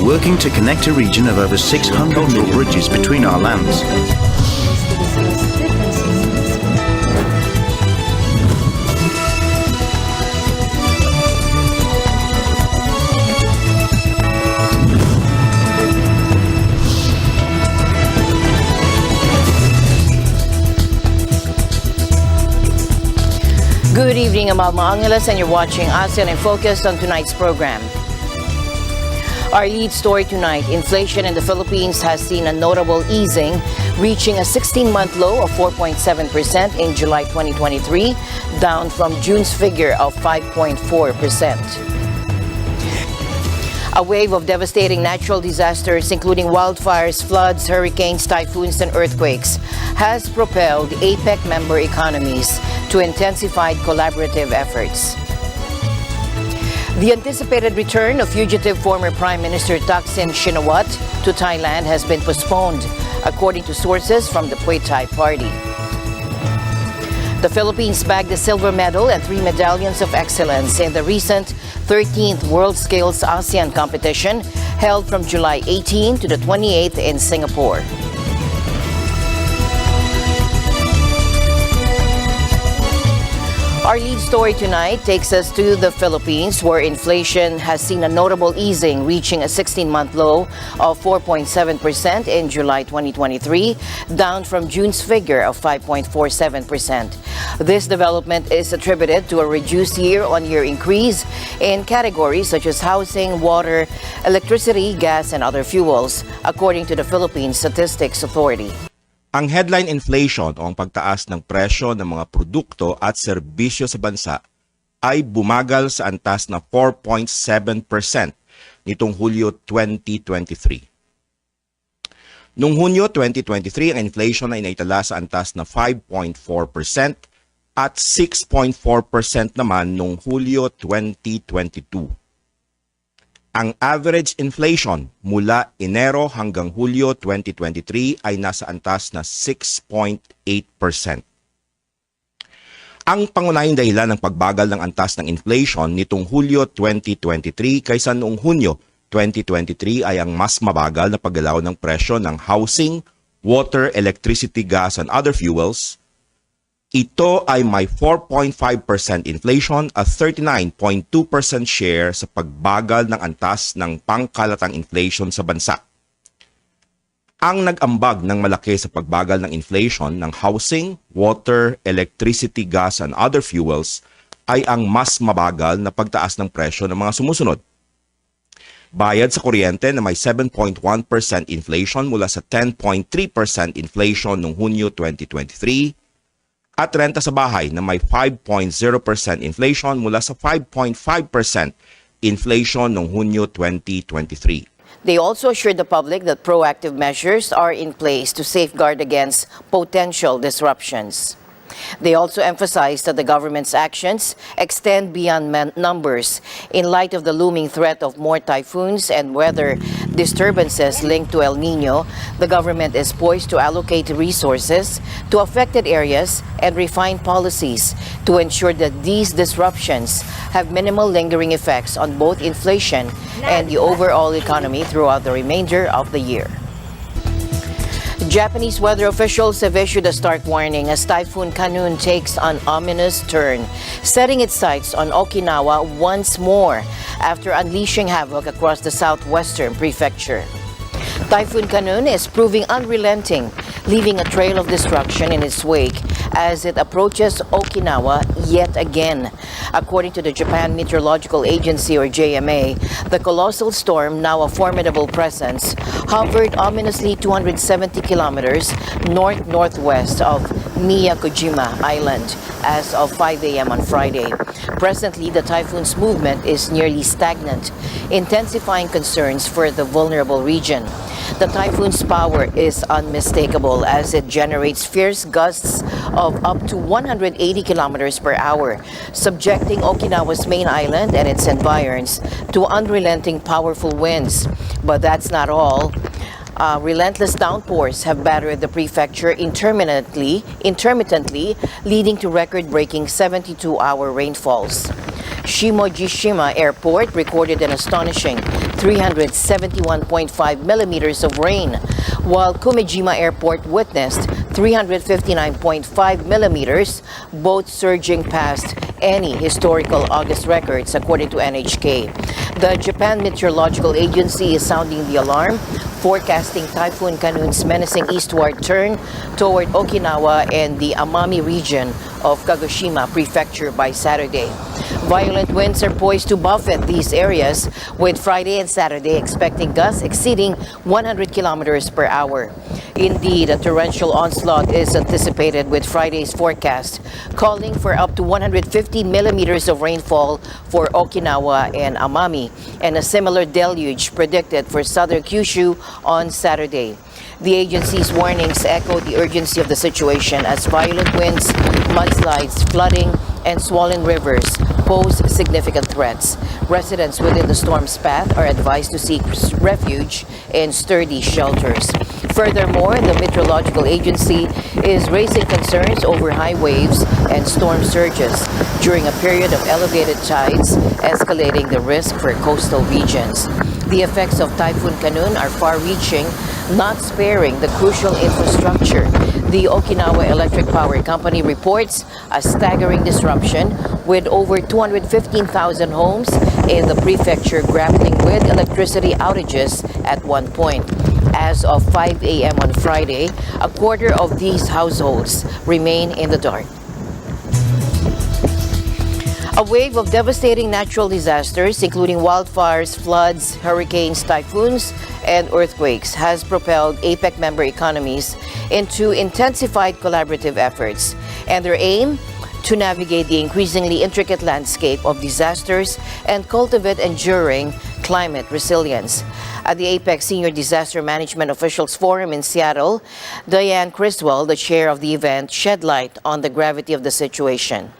working to connect a region of over 600 million bridges between our lands. Good evening, I'm Alma Angeles, and you're watching ASEAN in Focus on tonight's program. Our lead story tonight, inflation in the Philippines has seen a notable easing, reaching a 16-month low of 4.7% in July 2023, down from June's figure of 5.4%. A wave of devastating natural disasters, including wildfires, floods, hurricanes, typhoons, and earthquakes, has propelled Apec member economies to intensified collaborative efforts. The anticipated return of fugitive former Prime Minister Thaksin Shinawatra to Thailand has been postponed, according to sources from the Pheu Thai party. The Philippines bagged a silver medal and 3 medallions of excellence in the recent 13th World Skills ASEAN competition held from July 18 to the 28th in Singapore. Our lead story tonight takes us to the Philippines, where inflation has seen a notable easing, reaching a 16-month low of 4.7% in July 2023, down from June's figure of 5.47%. This development is attributed to a reduced year-on-year increase in categories such as housing, water, electricity, gas, and other fuels, according to the Philippine Statistics Authority. Ang headline inflation o ang pagtaas ng presyo ng mga produkto at serbisyo sa bansa ay bumagal sa antas na 4.7% nitong Hulyo 2023. Noong Hunyo 2023, ang inflation ay naitala sa antas na 5.4% at 6.4% naman noong Hulyo 2022. Ang average inflation mula Enero hanggang Hulyo 2023 ay nasa antas na 6.8%. Ang pangunahing dahilan ng pagbagal ng antas ng inflation nitong Hulyo 2023 kaysa noong Hunyo 2023 ay ang mas mabagal na paggalaw ng presyo ng housing, water, electricity, gas, and other fuels. Ito ay may 4.5% inflation at 39.2% share sa pagbagal ng antas ng pangkalatang inflation sa bansa. Ang nag-ambag ng malaki sa pagbagal ng inflation ng housing, water, electricity, gas, and other fuels ay ang mas mabagal na pagtaas ng presyo ng mga sumusunod. Bayad sa kuryente na may 7.1% inflation mula sa 10.3% inflation noong Hunyo 2023, at renta sa bahay na may 5.0% inflation mula sa 5.5% inflation noong Hunyo 2023. They also assured the public that proactive measures are in place to safeguard against potential disruptions. They also emphasized that the government's actions extend beyond numbers in light of the looming threat of more typhoons and weather disturbances linked to El Nino. The government is poised to allocate resources to affected areas and refine policies to ensure that these disruptions have minimal lingering effects on both inflation and the overall economy throughout the remainder of the year. Japanese weather officials have issued a stark warning as Typhoon Kanon takes an ominous turn, setting its sights on Okinawa once more after unleashing havoc across the southwestern prefecture. Typhoon Kanon is proving unrelenting, leaving a trail of destruction in its wake as it approaches Okinawa yet again. According to the Japan Meteorological Agency, or JMA, the colossal storm, now a formidable presence, hovered ominously 270 kilometers north-northwest of Miyakojima Island as of 5 a.m. on Friday. Presently, the typhoon's movement is nearly stagnant, intensifying concerns for the vulnerable region. The typhoon's power is unmistakable as it generates fierce gusts of up to 180 kilometers per hour, subjecting Okinawa's main island and its environs to unrelenting powerful winds. But that's not all. Relentless downpours have battered the prefecture intermittently, leading to record-breaking 72-hour rainfalls. Shimojishima Airport recorded an astonishing 371.5 millimeters of rain, while Kumejima Airport witnessed 359.5 millimeters, both surging past any historical August records, according to NHK. The Japan Meteorological Agency is sounding the alarm, forecasting Typhoon Kanon's menacing eastward turn toward Okinawa and the Amami region of Kagoshima Prefecture by Saturday. Violent winds are poised to buffet these areas, with Friday and Saturday expecting gusts exceeding 100 kilometers per hour. Indeed, a torrential onslaught is anticipated, with Friday's forecast calling for up to 150 millimeters of rainfall for Okinawa and Amami, and a similar deluge predicted for southern Kyushu on Saturday. The agency's warnings echo the urgency of the situation as violent winds, mudslides, flooding, and swollen rivers pose significant threats. Residents within the storm's path are advised to seek refuge in sturdy shelters. Furthermore, the Meteorological Agency is raising concerns over high waves and storm surges during a period of elevated tides, escalating the risk for coastal regions. The effects of Typhoon Kanon are far-reaching, not sparing the crucial infrastructure. The Okinawa Electric Power Company reports a staggering disruption, with over 215,000 homes in the prefecture grappling with electricity outages at one point. As of 5 a.m. on Friday, a quarter of these households remain in the dark. A wave of devastating natural disasters, including wildfires, floods, hurricanes, typhoons, and earthquakes, has propelled APEC member economies into intensified collaborative efforts, and their aim to navigate the increasingly intricate landscape of disasters and cultivate enduring climate resilience. At the APEC Senior Disaster Management Officials Forum in Seattle, Diane Criswell, the chair of the event, shed light on the gravity of the situation.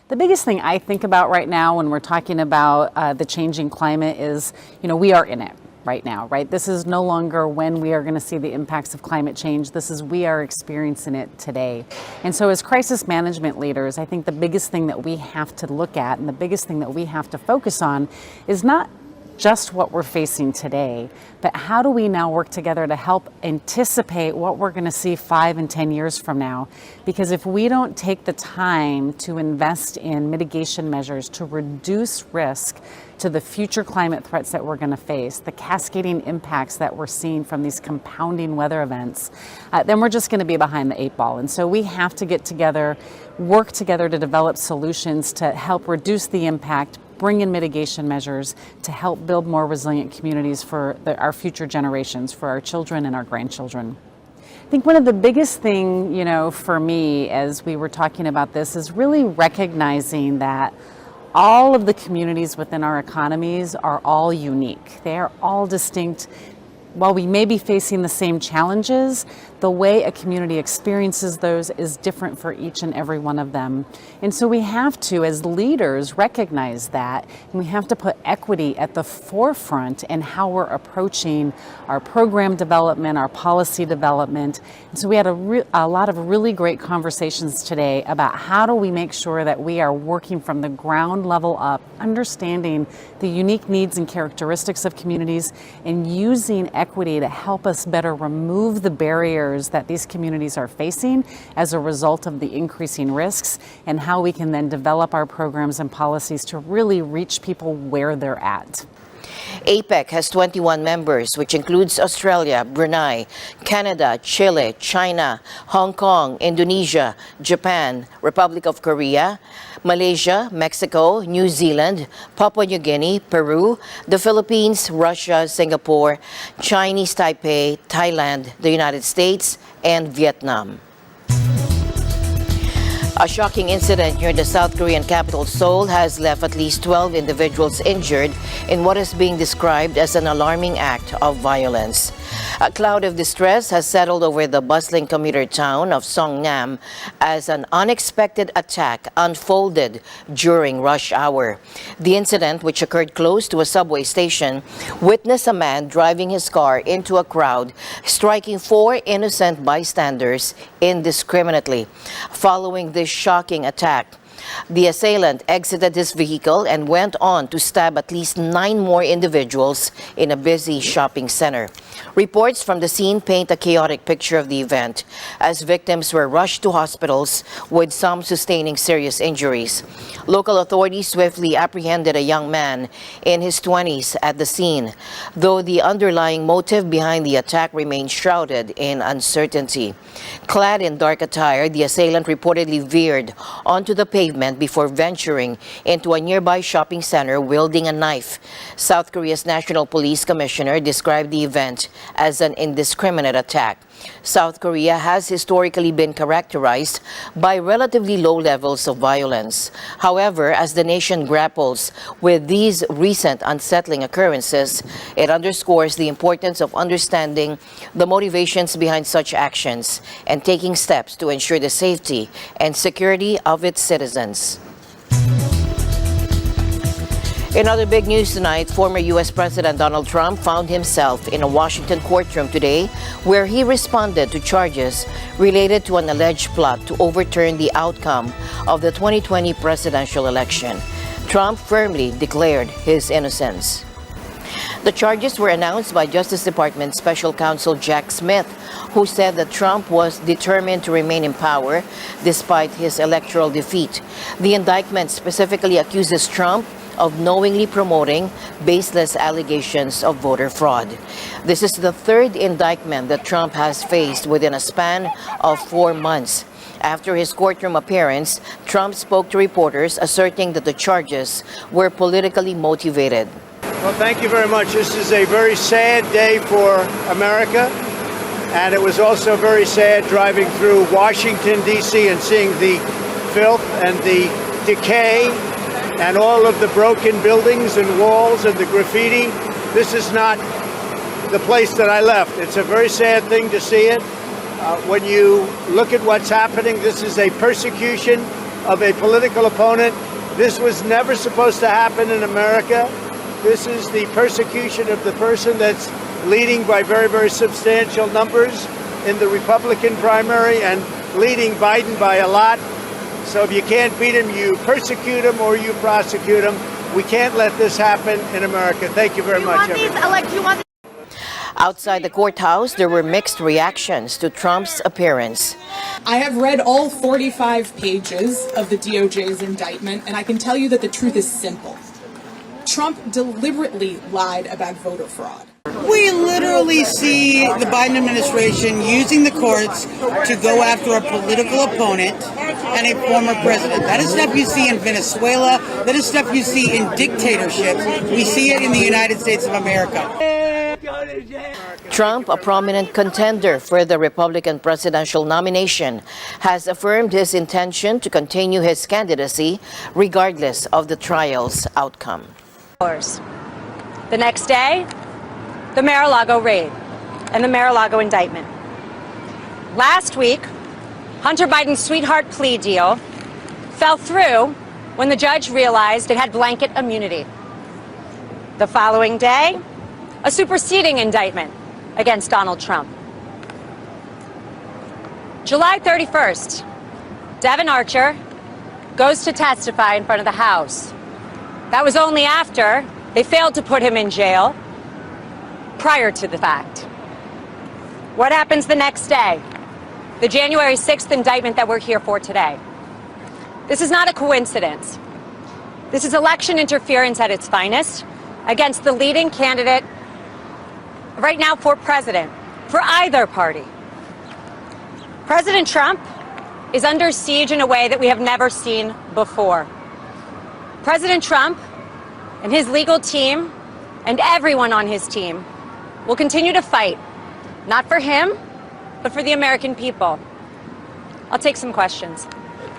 The biggest thing I think about right now when we're talking about the changing climate is, we are in it right now, right? This is no longer when we are going to see the impacts of climate change. This is we are experiencing it today. And so as crisis management leaders, I think the biggest thing that we have to look at and the biggest thing that we have to focus on is not just what we're facing today, but how do we now work together to help anticipate what we're going to see 5 and 10 years from now? Because if we don't take the time to invest in mitigation measures to reduce risk to the future climate threats that we're going to face, the cascading impacts that we're seeing from these compounding weather events, then we're just going to be behind the 8 ball. And so we have to get together, work together to develop solutions to help reduce the impact, bring in mitigation measures to help build more resilient communities for our future generations, for our children and our grandchildren. I think one of the biggest thing, for me as we were talking about this is really recognizing that all of the communities within our economies are all unique. They are all distinct. While we may be facing the same challenges, the way a community experiences those is different for each and every one of them. And so we have to, as leaders, recognize that, and we have to put equity at the forefront in how we're approaching our program development, our policy development. And so we had a lot of really great conversations today about how do we make sure that we are working from the ground level up, understanding the unique needs and characteristics of communities, and using equity to help us better remove the barriers that these communities are facing as a result of the increasing risks, and how we can then develop our programs and policies to really reach people where they're at. APEC has 21 members, which includes Australia, Brunei, Canada, Chile, China, Hong Kong, Indonesia, Japan, Republic of Korea, Malaysia, Mexico, New Zealand, Papua New Guinea, Peru, the Philippines, Russia, Singapore, Chinese Taipei, Thailand, the United States, and Vietnam. A shocking incident near the South Korean capital Seoul has left at least 12 individuals injured in what is being described as an alarming act of violence. A cloud of distress has settled over the bustling commuter town of Songnam as an unexpected attack unfolded during rush hour. The incident, which occurred close to a subway station, witnessed a man driving his car into a crowd, striking 4 innocent bystanders indiscriminately. Following this shocking attack, The assailant exited his vehicle and went on to stab at least 9 more individuals in a busy shopping center. Reports from the scene paint a chaotic picture of the event as victims were rushed to hospitals with some sustaining serious injuries. Local authorities swiftly apprehended a young man in his 20s at the scene, though the underlying motive behind the attack remains shrouded in uncertainty. Clad in dark attire, the assailant reportedly veered onto the pavement before venturing into a nearby shopping center wielding a knife. South Korea's National Police Commissioner described the event as an indiscriminate attack. South Korea has historically been characterized by relatively low levels of violence. However, as the nation grapples with these recent unsettling occurrences, it underscores the importance of understanding the motivations behind such actions and taking steps to ensure the safety and security of its citizens. In other big news tonight, former U.S. President Donald Trump found himself in a Washington courtroom today where he responded to charges related to an alleged plot to overturn the outcome of the 2020 presidential election. Trump firmly declared his innocence. The charges were announced by Justice Department Special Counsel Jack Smith, who said that Trump was determined to remain in power despite his electoral defeat. The indictment specifically accuses Trump of knowingly promoting baseless allegations of voter fraud. This is the third indictment that Trump has faced within a span of 4 months. After his courtroom appearance, Trump spoke to reporters asserting that the charges were politically motivated. Well, thank you very much. This is a very sad day for America, and it was also very sad driving through Washington, D.C. and seeing the filth and the decay and all of the broken buildings and walls and the graffiti. This is not the place that I left. It's a very sad thing to see it. When you look at what's happening, this is a persecution of a political opponent. This was never supposed to happen in America. This is the persecution of the person that's leading by very, very substantial numbers in the Republican primary and leading Biden by a lot. So if you can't beat him, you persecute him or you prosecute him. We can't let this happen in America. Thank you very much, everyone. Outside the courthouse, there were mixed reactions to Trump's appearance. I have read all 45 pages of the DOJ's indictment, and I can tell you that the truth is simple. Trump deliberately lied about voter fraud. We literally see the Biden administration using the courts to go after a political opponent and a former president. That is stuff you see in Venezuela. That is stuff you see in dictatorships. We see it in the United States of America. Trump, a prominent contender for the Republican presidential nomination, has affirmed his intention to continue his candidacy regardless of the trial's outcome. The next day, the Mar-a-Lago raid and the Mar-a-Lago indictment. Last week, Hunter Biden's sweetheart plea deal fell through when the judge realized it had blanket immunity. The following day, a superseding indictment against Donald Trump. July 31st, Devin Archer goes to testify in front of the House. That was only after they failed to put him in jail prior to the fact. What happens the next day? The January 6th indictment that we're here for today. This is not a coincidence. This is election interference at its finest against the leading candidate right now for president, for either party. President Trump is under siege in a way that we have never seen before. President Trump and his legal team and everyone on his team will continue to fight, not for him, but for the American people. I'll take some questions.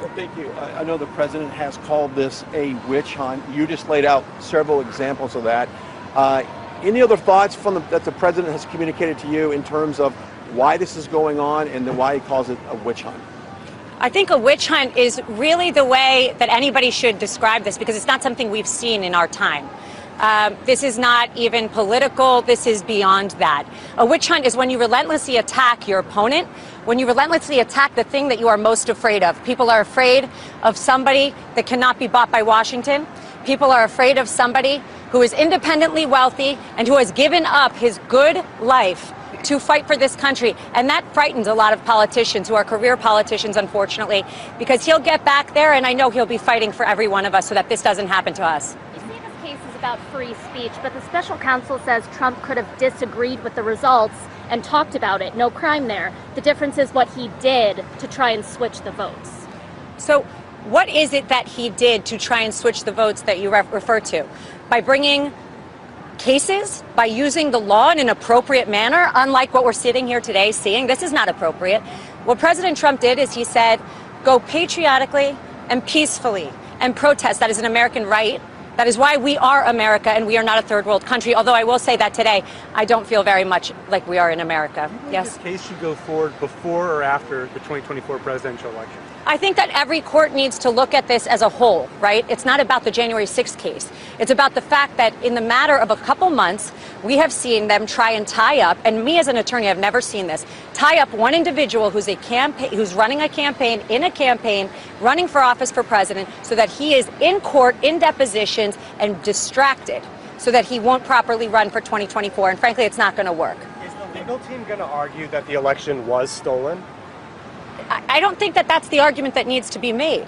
Well, thank you. I know the president has called this a witch hunt. You just laid out several examples of that. Any other thoughts that the president has communicated to you in terms of why this is going on and then why he calls it a witch hunt? I think a witch hunt is really the way that anybody should describe this because it's not something we've seen in our time. This is not even political. This is beyond that. A witch hunt is when you relentlessly attack your opponent, when you relentlessly attack the thing that you are most afraid of. People are afraid of somebody that cannot be bought by Washington. People are afraid of somebody who is independently wealthy and who has given up his good life to fight for this country. And that frightens a lot of politicians who are career politicians, unfortunately, because he'll get back there, and I know he'll be fighting for every one of us so that this doesn't happen to us. You see, this case is about free speech, but the special counsel says Trump could have disagreed with the results and talked about it. No crime there. The difference is what he did to try and switch the votes. So what is it that he did to try and switch the votes that you refer to? By bringing cases, by using the law in an appropriate manner, unlike what we're sitting here today seeing. This is not appropriate. What President Trump did is he said, go patriotically and peacefully and protest. That is an American right. That is why we are America and we are not a third world country. Although I will say that today, I don't feel very much like we are in America. Yes. This case should go forward before or after the 2024 presidential election? I think that every court needs to look at this as a whole, right? It's not about the January 6th case. It's about the fact that in the matter of a couple months, we have seen them try and tie up, and me as an attorney, I've never seen this, tie up one individual who's running a campaign, running for office for president, so that he is in court, in depositions, and distracted, so that he won't properly run for 2024. And frankly, it's not going to work. Is the legal team going to argue that the election was stolen? I don't think that that's the argument that needs to be made.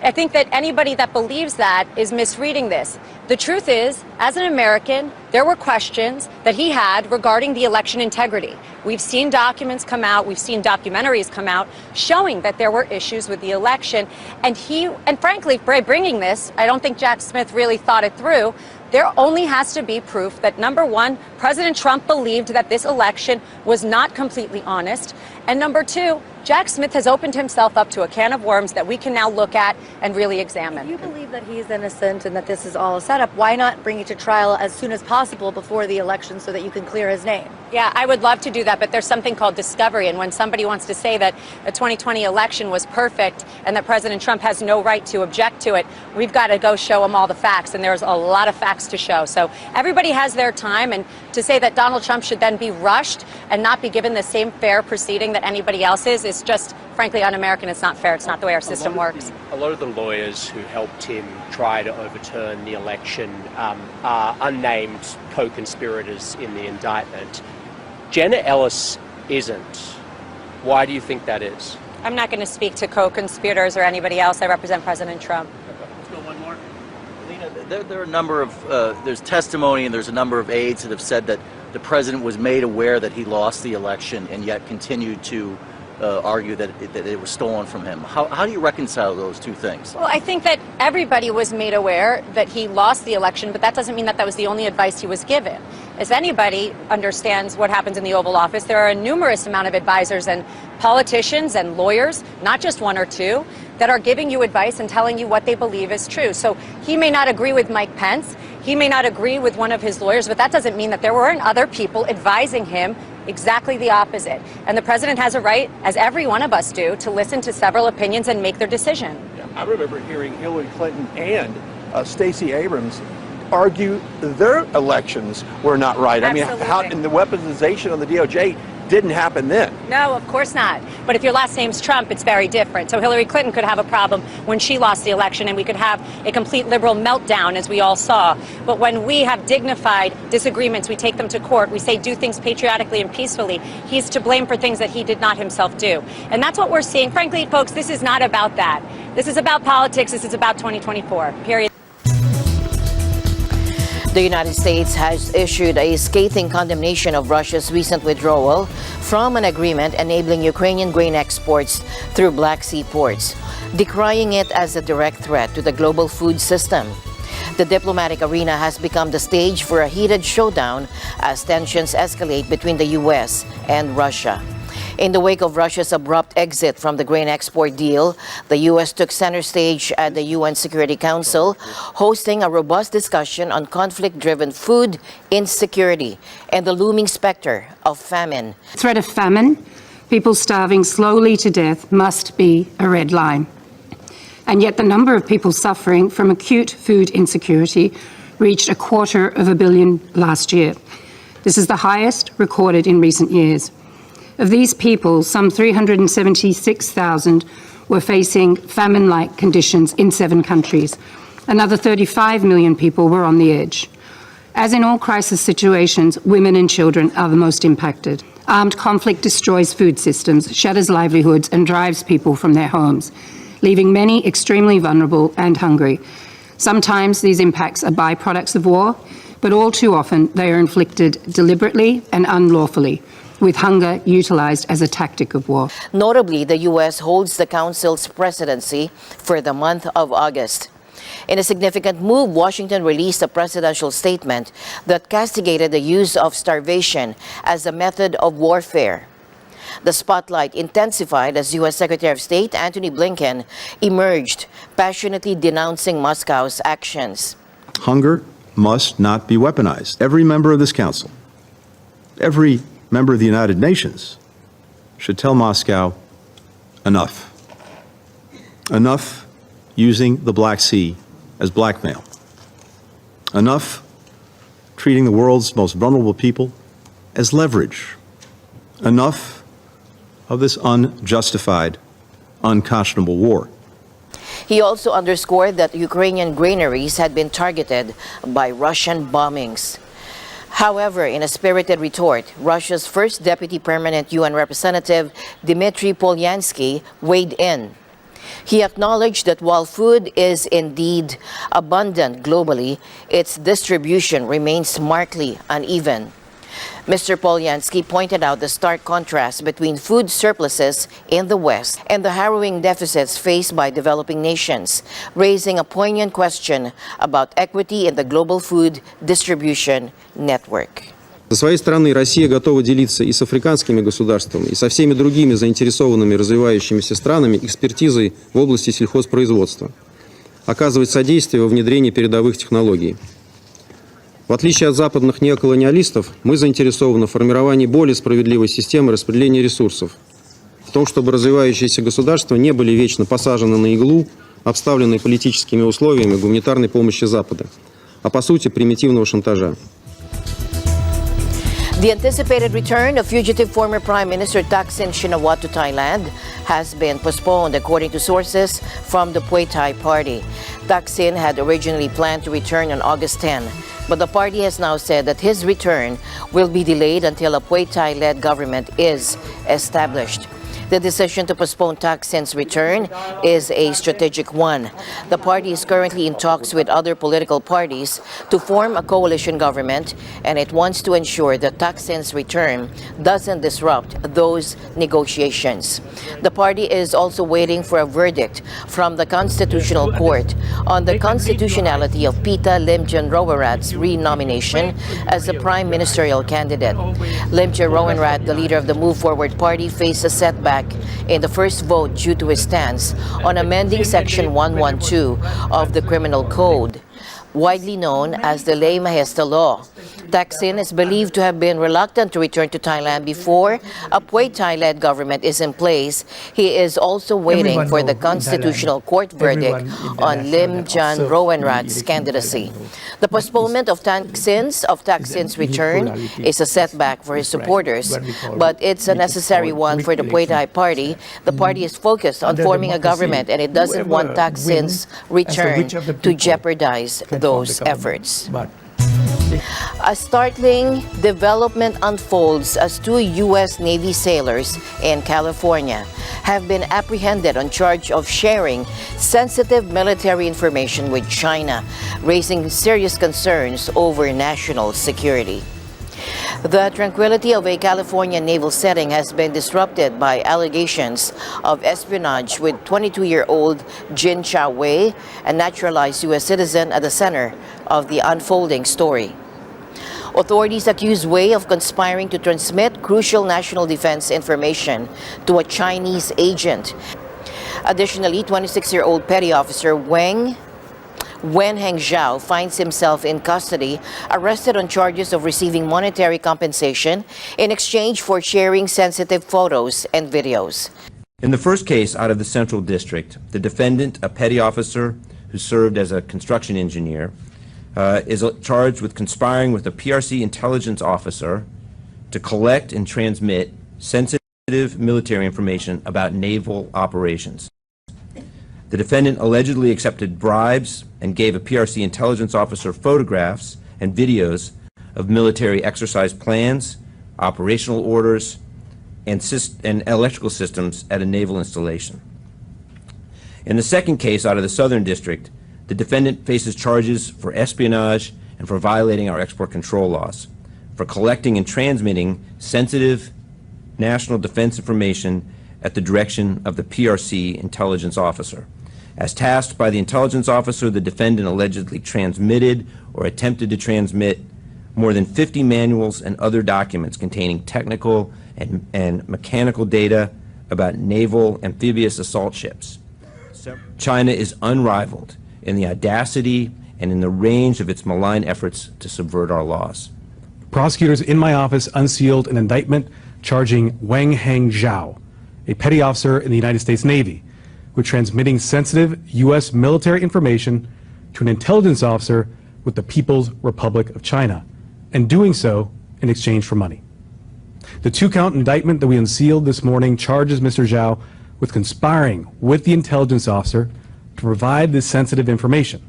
I think that anybody that believes that is misreading this. The truth is, as an American, there were questions that he had regarding the election integrity. We've seen documents come out, we've seen documentaries come out showing that there were issues with the election. And frankly, by bringing this, I don't think Jack Smith really thought it through. There only has to be proof that, number one, President Trump believed that this election was not completely honest. And number two, Jack Smith has opened himself up to a can of worms that we can now look at and really examine. If you believe that he's innocent and that this is all a setup, why not bring it to trial as soon as possible before the election so that you can clear his name? Yeah, I would love to do that, but there's something called discovery. And when somebody wants to say that the 2020 election was perfect and that President Trump has no right to object to it, we've got to go show him all the facts. And there's a lot of facts to show. So everybody has their time. And to say that Donald Trump should then be rushed and not be given the same fair proceeding that anybody else is just, frankly, un-American. It's not fair. It's not the way our system works. A lot of the lawyers who helped him try to overturn the election are unnamed co-conspirators in the indictment. Jenna Ellis isn't. Why do you think that is? I'm not going to speak to co-conspirators or anybody else. I represent President Trump. Let's go one more. Alina, there are a number of, there's testimony and there's a number of aides that have said that the president was made aware that he lost the election and yet continued to argue that it was stolen from him. How do you reconcile those two things? Well, I think that everybody was made aware that he lost the election, but that doesn't mean that that was the only advice he was given. As anybody understands what happens in the Oval Office, there are a numerous amount of advisors and politicians and lawyers, not just one or two, that are giving you advice and telling you what they believe is true. So he may not agree with Mike Pence, he may not agree with one of his lawyers, but that doesn't mean that there weren't other people advising him exactly the opposite. And the president has a right, as every one of us do, to listen to several opinions and make their decision. Yeah, I remember hearing Hillary Clinton and Stacey Abrams argue their elections were not right. Absolutely. I mean, how in the weaponization of the DOJ didn't happen then. No, of course not. But if your last name's Trump, it's very different. So Hillary Clinton could have a problem when she lost the election, and we could have a complete liberal meltdown, as we all saw. But when we have dignified disagreements, we take them to court. We say do things patriotically and peacefully. He's to blame for things that he did not himself do. And that's what we're seeing. Frankly, folks, this is not about that. This is about politics. This is about 2024, period. The United States has issued a scathing condemnation of Russia's recent withdrawal from an agreement enabling Ukrainian grain exports through Black Sea ports, decrying it as a direct threat to the global food system. The diplomatic arena has become the stage for a heated showdown as tensions escalate between the U.S. and Russia. In the wake of Russia's abrupt exit from the grain export deal, the U.S. took center stage at the UN Security Council, hosting a robust discussion on conflict-driven food insecurity and the looming specter of famine. The threat of famine, people starving slowly to death, must be a red line. And yet the number of people suffering from acute food insecurity reached $250 million last year. This is the highest recorded in recent years. Of these people, some 376,000 were facing famine-like conditions in 7 countries. Another 35 million people were on the edge. As in all crisis situations, women and children are the most impacted. Armed conflict destroys food systems, shatters livelihoods, and drives people from their homes, leaving many extremely vulnerable and hungry. Sometimes these impacts are byproducts of war, but all too often they are inflicted deliberately and unlawfully, with hunger utilized as a tactic of war. Notably, the U.S. holds the Council's presidency for the month of August. In a significant move, Washington released a presidential statement that castigated the use of starvation as a method of warfare. The spotlight intensified as U.S. Secretary of State Antony Blinken emerged, passionately denouncing Moscow's actions. Hunger must not be weaponized. Every member of this council, every member of the United Nations should tell Moscow, enough. Enough using the Black Sea as blackmail. Enough treating the world's most vulnerable people as leverage. Enough of this unjustified, unconscionable war. He also underscored that Ukrainian granaries had been targeted by Russian bombings. However, in a spirited retort, Russia's first deputy permanent UN representative, Dmitry Polyansky, weighed in. He acknowledged that while food is indeed abundant globally, its distribution remains markedly uneven. Mr. Polyansky pointed out the stark contrast between food surpluses in the West and the harrowing deficits faced by developing nations, raising a poignant question about equity in the global food distribution network. Со своей стороны, Россия готова делиться и с африканскими государствами, и со всеми другими заинтересованными развивающимися странами экспертизой в области сельхозпроизводства, оказывать содействие во внедрении передовых технологий. В отличие от западных неоколониалистов, мы заинтересованы в формировании более справедливой системы распределения ресурсов, в том, чтобы развивающиеся государства не были вечно посажены на иглу, обставленные политическими условиями гуманитарной помощи Запада, а по сути примитивного шантажа. The anticipated return of fugitive former Prime Minister Thaksin Shinawatra to Thailand has been postponed, according to sources from the Pheu Thai party. Thaksin had originally planned to return on August 10, but the party has now said that his return will be delayed until a Pheu Thai-led government is established. The decision to postpone Thaksin's return is a strategic one. The party is currently in talks with other political parties to form a coalition government, and it wants to ensure that Thaksin's return doesn't disrupt those negotiations. The party is also waiting for a verdict from the Constitutional Court on the constitutionality of Pita Limjaroenrat's renomination as the prime ministerial candidate. Limjaroenrat, the leader of the Move Forward Party, faced a setback in the first vote due to his stance on amending Section 112 of the Criminal Code, widely known as the Ley Majesta Law. Thaksin is believed to have been reluctant to return to Thailand before a Pheu Thai-led government is in place. He is also waiting for the Constitutional Court verdict on Limjaroenrat's candidacy. The postponement of Thaksin's return is a setback for his supporters, but it's a necessary one for the Pheu Thai party. The party is focused on forming a government, and it doesn't want Thaksin's return to jeopardize those efforts. A startling development unfolds as 2 U.S. Navy sailors in California have been apprehended on charge of sharing sensitive military information with China, raising serious concerns over national security. The tranquility of a California naval setting has been disrupted by allegations of espionage with 22-year-old Jin Chao Wei, a naturalized U.S. citizen, at the center of the unfolding story. Authorities accuse Wei of conspiring to transmit crucial national defense information to a Chinese agent. Additionally, 26-year-old petty officer Wen Hengzhao finds himself in custody, arrested on charges of receiving monetary compensation in exchange for sharing sensitive photos and videos. In the first case out of the Central District, the defendant, a petty officer who served as a construction engineer, is charged with conspiring with a PRC intelligence officer to collect and transmit sensitive military information about naval operations. The defendant allegedly accepted bribes and gave a PRC intelligence officer photographs and videos of military exercise plans, operational orders, and electrical systems at a naval installation. In the second case out of the Southern District, the defendant faces charges for espionage and for violating our export control laws, for collecting and transmitting sensitive national defense information at the direction of the PRC intelligence officer. As tasked by the intelligence officer, the defendant allegedly transmitted or attempted to transmit more than 50 manuals and other documents containing technical and mechanical data about naval amphibious assault ships. China is unrivaled in the audacity and in the range of its malign efforts to subvert our laws. Prosecutors in my office unsealed an indictment charging Wang Heng Zhao, a petty officer in the United States Navy, with transmitting sensitive U.S. military information to an intelligence officer with the People's Republic of China, and doing so in exchange for money. The two-count indictment that we unsealed this morning charges Mr. Zhao with conspiring with the intelligence officer to provide this sensitive information,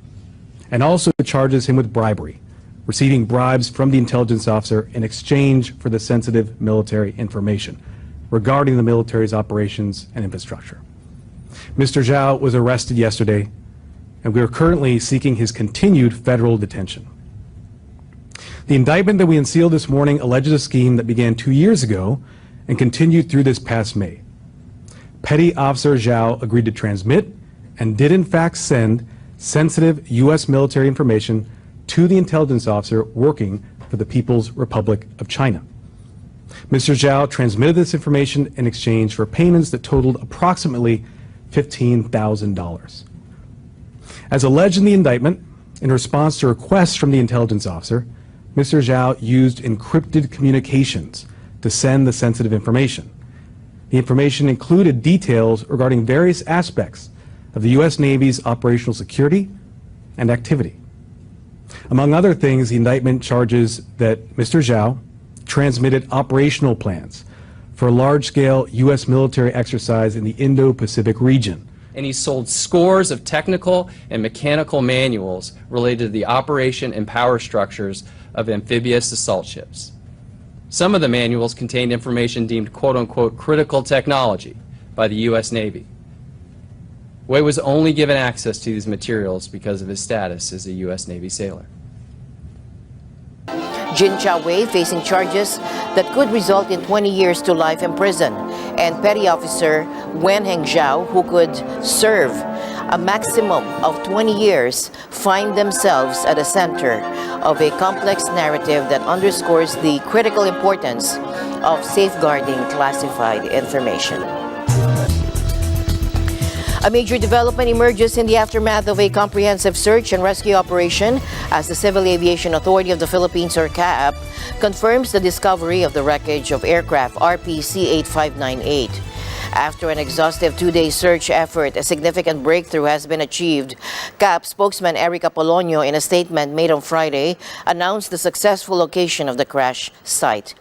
and also charges him with bribery, receiving bribes from the intelligence officer in exchange for the sensitive military information regarding the military's operations and infrastructure. Mr. Zhao was arrested yesterday, and we are currently seeking his continued federal detention. The indictment that we unsealed this morning alleges a scheme that began 2 years ago and continued through this past May. Petty Officer Zhao agreed to transmit and did in fact send sensitive U.S. military information to the intelligence officer working for the People's Republic of China. Mr. Zhao transmitted this information in exchange for payments that totaled approximately $15,000. As alleged in the indictment, in response to requests from the intelligence officer, Mr. Zhao used encrypted communications to send the sensitive information. The information included details regarding various aspects of the U.S. Navy's operational security and activity. Among other things, the indictment charges that Mr. Zhao transmitted operational plans for a large-scale U.S. military exercise in the Indo-Pacific region. And he sold scores of technical and mechanical manuals related to the operation and power structures of amphibious assault ships. Some of the manuals contained information deemed quote-unquote critical technology by the U.S. Navy. Wei was only given access to these materials because of his status as a U.S. Navy sailor. Jin Cha Wei facing charges that could result in 20 years to life in prison, and Petty Officer Wen Heng Zhao, who could serve a maximum of 20 years, find themselves at the center of a complex narrative that underscores the critical importance of safeguarding classified information. A major development emerges in the aftermath of a comprehensive search and rescue operation as the Civil Aviation Authority of the Philippines, or CAAP, confirms the discovery of the wreckage of aircraft RPC-8598. After an exhaustive two-day search effort, a significant breakthrough has been achieved. CAAP spokesman Eric Apolonio, in a statement made on Friday, announced the successful location of the crash site.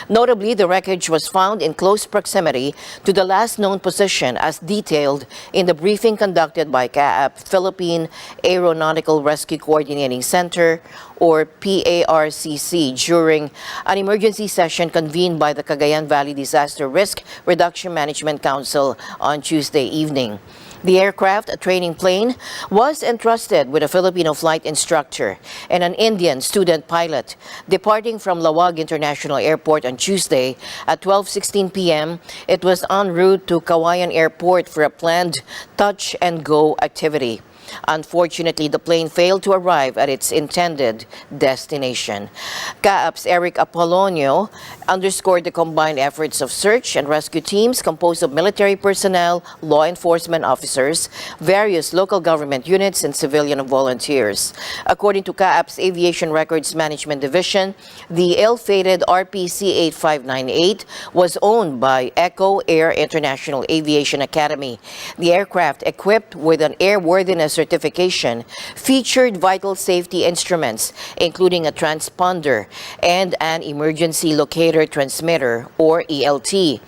Notably, the wreckage was found in close proximity to the last known position as detailed in the briefing conducted by CAAP Philippine Aeronautical Rescue Coordinating Center, or PARCC, during an emergency session convened by the Cagayan Valley Disaster Risk Reduction Management Council on Tuesday evening. The aircraft, a training plane, was entrusted with a Filipino flight instructor and an Indian student pilot. Departing from Lawag International Airport on Tuesday at 12:16 p.m., it was en route to Kawayan Airport for a planned touch-and-go activity. Unfortunately, the plane failed to arrive at its intended destination. CAAP's Eric Apolonio underscored the combined efforts of search and rescue teams composed of military personnel, law enforcement officers, various local government units, and civilian volunteers. According to CAAP's Aviation Records Management Division, the ill-fated RPC-8598 was owned by Echo Air International Aviation Academy. The aircraft, equipped with an airworthiness certification featured vital safety instruments, including a transponder and an emergency locator transmitter, or ELT.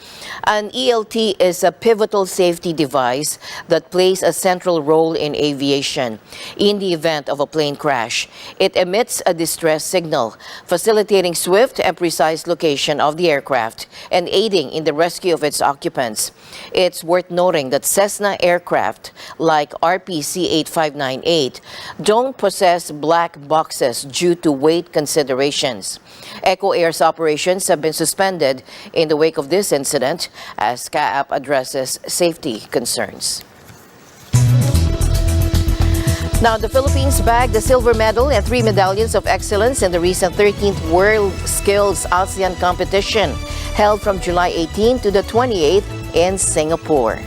An ELT is a pivotal safety device that plays a central role in aviation. In the event of a plane crash, it emits a distress signal, facilitating swift and precise location of the aircraft and aiding in the rescue of its occupants. It's worth noting that Cessna aircraft, like RPC-8598, don't possess black boxes due to weight considerations. Echo Air's operations have been suspended in the wake of this incident as CAAP addresses safety concerns. Now, the Philippines bagged a silver medal and 3 medallions of excellence in the recent 13th World Skills ASEAN competition, held from July 18 to the 28th in Singapore.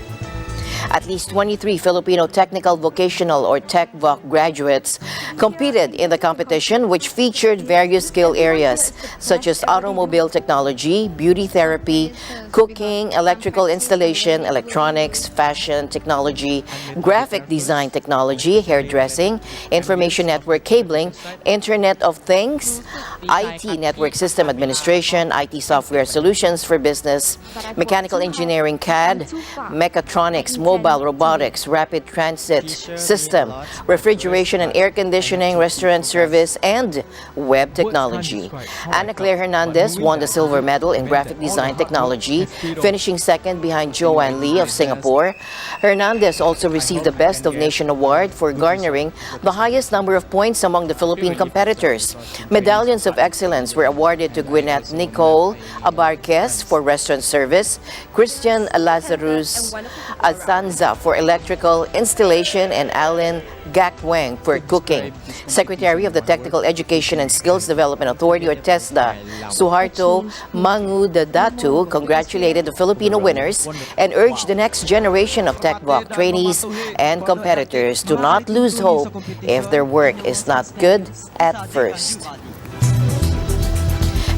At least 23 Filipino technical, vocational, or TechVoc graduates competed in the competition, which featured various skill areas such as automobile technology, beauty therapy, cooking, electrical installation, electronics, fashion technology, graphic design technology, hairdressing, information network cabling, Internet of Things, IT network system administration, IT software solutions for business, mechanical engineering CAD, mechatronics, mobile robotics, rapid transit system, refrigeration and air conditioning, restaurant service, and web technology. Ana Claire Hernandez won the silver medal in graphic design technology, finishing second behind Joanne Lee of Singapore. Hernandez also received the Best of Nation Award for garnering the highest number of points among the Philippine competitors. Medallions of excellence were awarded to Gwyneth Nicole Abarquez for restaurant service, Christian Lazarus Azanza for electrical installation, and Alan Gackwang for cooking. Secretary of the Technical Education and Skills Development Authority, or TESDA, Suharto Mangudadatu, congratulated the Filipino winners and urged the next generation of TechVoc trainees and competitors to not lose hope if their work is not good at first.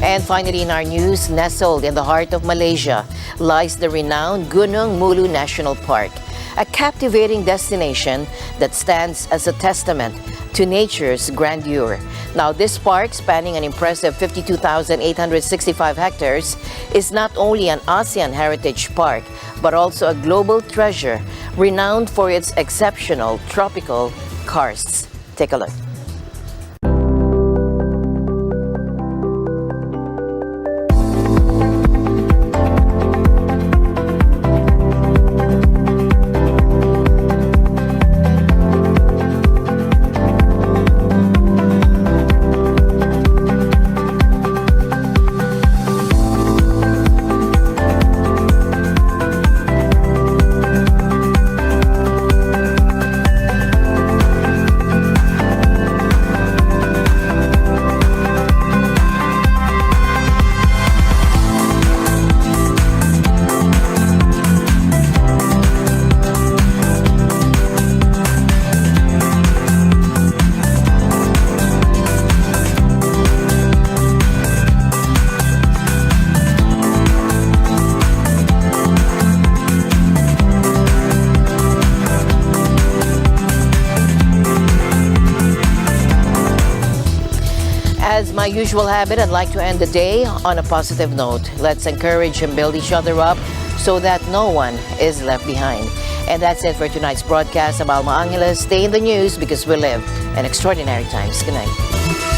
And finally, in our news, nestled in the heart of Malaysia lies the renowned Gunung Mulu National Park, a captivating destination that stands as a testament to nature's grandeur. Now, this park, spanning an impressive 52,865 hectares, is not only an ASEAN heritage park, but also a global treasure renowned for its exceptional tropical karsts. Take a look. As my usual habit, I'd like to end the day on a positive note. Let's encourage and build each other up so that no one is left behind. And that's it for tonight's broadcast. I'm Alma Angeles. Stay in the news because we live in extraordinary times. Good night.